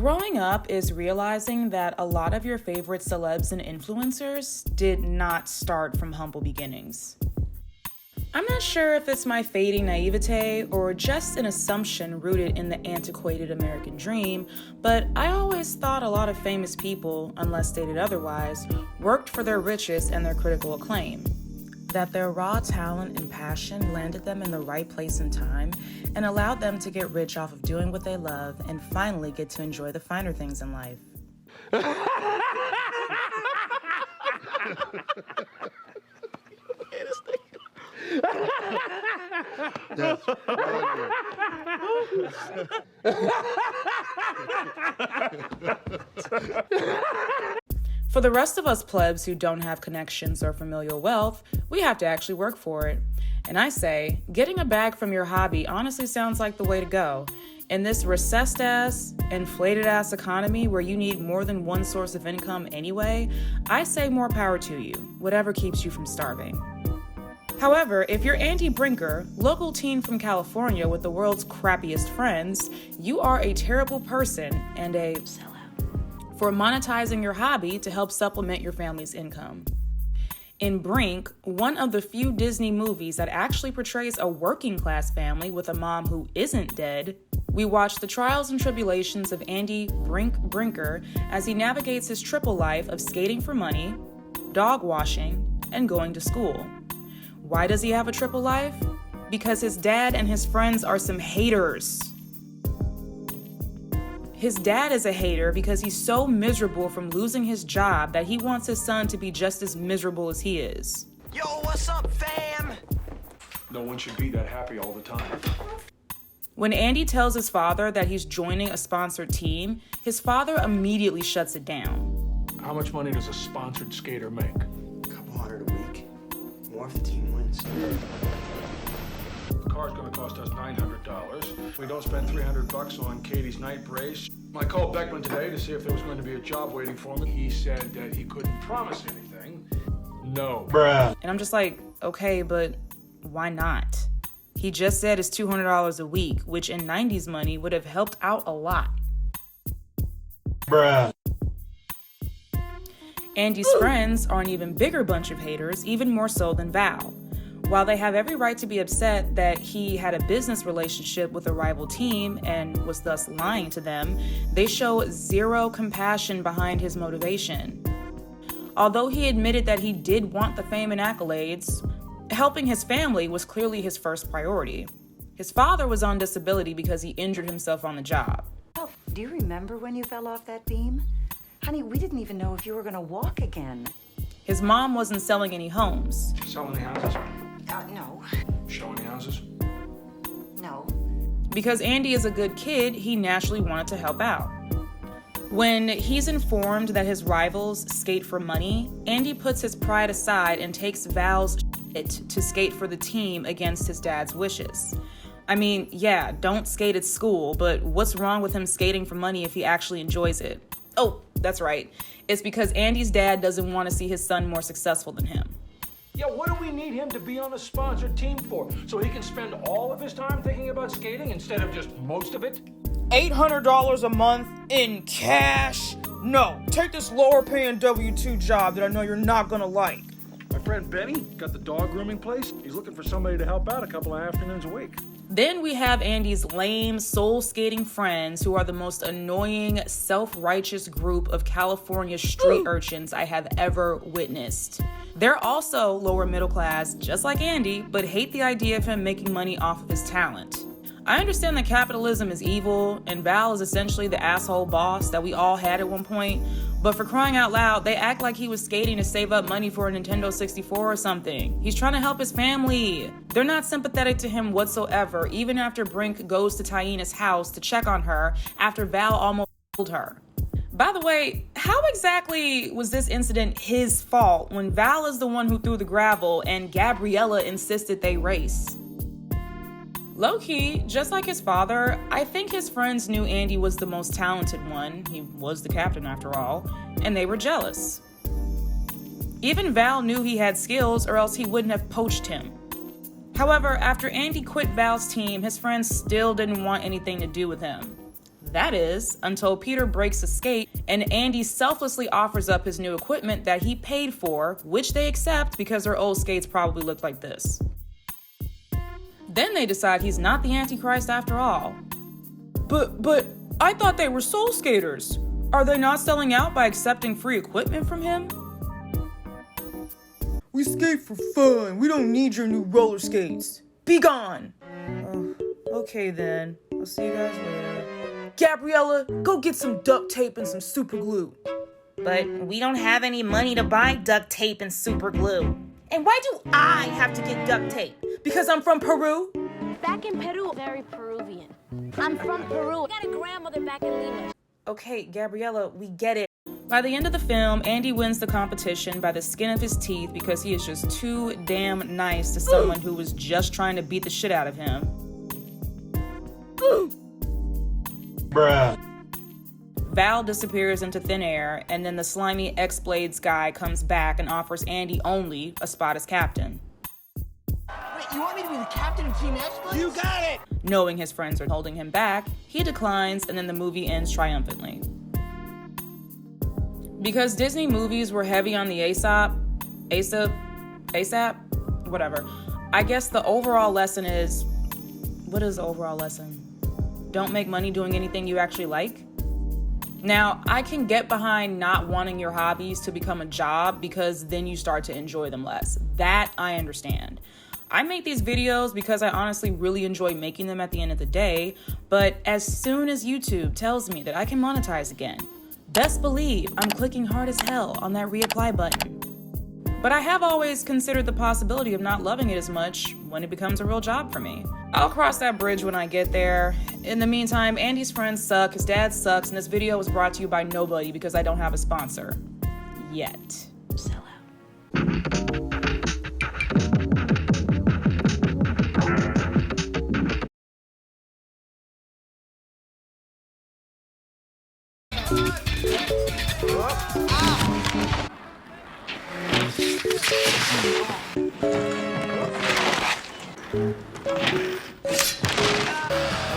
Growing up is realizing that a lot of your favorite celebs and influencers did not start from humble beginnings. I'm not sure if it's my fading naivete or just an assumption rooted in the antiquated American dream, but I always thought a lot of famous people, unless stated otherwise, worked for their riches and their critical acclaim. That their raw talent and passion landed them in the right place and time and allowed them to get rich off of doing what they love and finally get to enjoy the finer things in life. That's brilliant. For the rest of us plebs who don't have connections or familial wealth, we have to actually work for it. And I say, getting a bag from your hobby honestly sounds like the way to go. In this recessed-ass, inflated-ass economy where you need more than one source of income anyway, I say more power to you, whatever keeps you from starving. However, if you're Andy Brinker, local teen from California with the world's crappiest friends, you are a terrible person and a sellout for monetizing your hobby to help supplement your family's income. In Brink, one of the few Disney movies that actually portrays a working-class family with a mom who isn't dead, we watch the trials and tribulations of Andy Brinker as he navigates his triple life of skating for money, dog washing, and going to school. Why does he have a triple life? Because his dad and his friends are some haters. His dad is a hater because he's so miserable from losing his job that he wants his son to be just as miserable as he is. Yo, what's up, fam? No one should be that happy all the time. When Andy tells his father that he's joining a sponsored team, his father immediately shuts it down. How much money does a sponsored skater make? A couple hundred a week. More if the team wins. The car's gonna cost us $900. We don't spend $300 on Katie's night brace. I called Beckman today to see if there was going to be a job waiting for me. He said that he couldn't promise anything. No. Bruh. And I'm just like, okay, but why not? He just said it's $200 a week, which in 90s money would have helped out a lot. Bruh. Andy's friends are an even bigger bunch of haters, even more so than Val. While they have every right to be upset that he had a business relationship with a rival team and was thus lying to them, they show zero compassion behind his motivation. Although he admitted that he did want the fame and accolades, helping his family was clearly his first priority. His father was on disability because he injured himself on the job. Do you remember when you fell off that beam? Honey, we didn't even know if you were gonna walk again. His mom wasn't selling any homes. Sell any houses? No. Show any houses? No. Because Andy is a good kid, he naturally wanted to help out. When he's informed that his rivals skate for money, Andy puts his pride aside and takes Val's shit to skate for the team against his dad's wishes. I mean, yeah, don't skate at school, but what's wrong with him skating for money if he actually enjoys it? Oh, that's right. It's because Andy's dad doesn't want to see his son more successful than him. Yeah, what do we need him to be on a sponsored team for? So he can spend all of his time thinking about skating instead of just most of it? $800 a month in cash? No, take this lower paying W-2 job that I know you're not gonna like. My friend Benny got the dog grooming place. He's looking for somebody to help out a couple of afternoons a week. Then we have Andy's lame, soul-skating friends who are the most annoying, self-righteous group of California street urchins I have ever witnessed. They're also lower middle class, just like Andy, but hate the idea of him making money off of his talent. I understand that capitalism is evil, and Val is essentially the asshole boss that we all had at one point, but for crying out loud, they act like he was skating to save up money for a Nintendo 64 or something. He's trying to help his family. They're not sympathetic to him whatsoever, even after Brink goes to Taina's house to check on her after Val almost killed her. By the way, how exactly was this incident his fault when Val is the one who threw the gravel and Gabriella insisted they race? Low-key, just like his father, I think his friends knew Andy was the most talented one, he was the captain after all, and they were jealous. Even Val knew he had skills or else he wouldn't have poached him. However, after Andy quit Val's team, his friends still didn't want anything to do with him. That is, until Peter breaks a skate and Andy selflessly offers up his new equipment that he paid for, which they accept because their old skates probably looked like this. Then they decide he's not the Antichrist after all. But I thought they were soul skaters. Are they not selling out by accepting free equipment from him? We skate for fun. We don't need your new roller skates. Be gone. Okay then. I'll see you guys later. Gabriella, go get some duct tape and some super glue. But we don't have any money to buy duct tape and super glue. And why do I have to get duct tape? Because I'm from Peru? Back in Peru, very Peruvian. I'm from Peru. I got a grandmother back in Lima. Okay, Gabriella, we get it. By the end of the film, Andy wins the competition by the skin of his teeth because he is just too damn nice to someone who was just trying to beat the shit out of him. Bruh. Val disappears into thin air, and then the slimy X-Blades guy comes back and offers Andy only a spot as captain. Wait, you want me to be the captain of Team X-Blades? You got it! Knowing his friends are holding him back, he declines, and then the movie ends triumphantly. Because Disney movies were heavy on the ASAP, whatever. I guess the overall lesson is, what is the overall lesson? Don't make money doing anything you actually like? Now, I can get behind not wanting your hobbies to become a job because then you start to enjoy them less. That I understand. I make these videos because I honestly really enjoy making them at the end of the day, but as soon as YouTube tells me that I can monetize again, best believe I'm clicking hard as hell on that reapply button. But I have always considered the possibility of not loving it as much when it becomes a real job for me. I'll cross that bridge when I get there. In the meantime, Andy's friends suck, his dad sucks, and this video was brought to you by nobody because I don't have a sponsor. Yet. Sell out.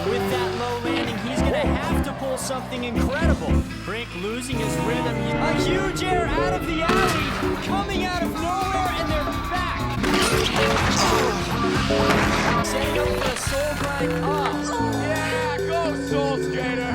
With that low landing, he's gonna have to pull something incredible. Brink losing his rhythm. A huge air out of the alley, coming out of nowhere, and they're back. Setting up for a soul grind up.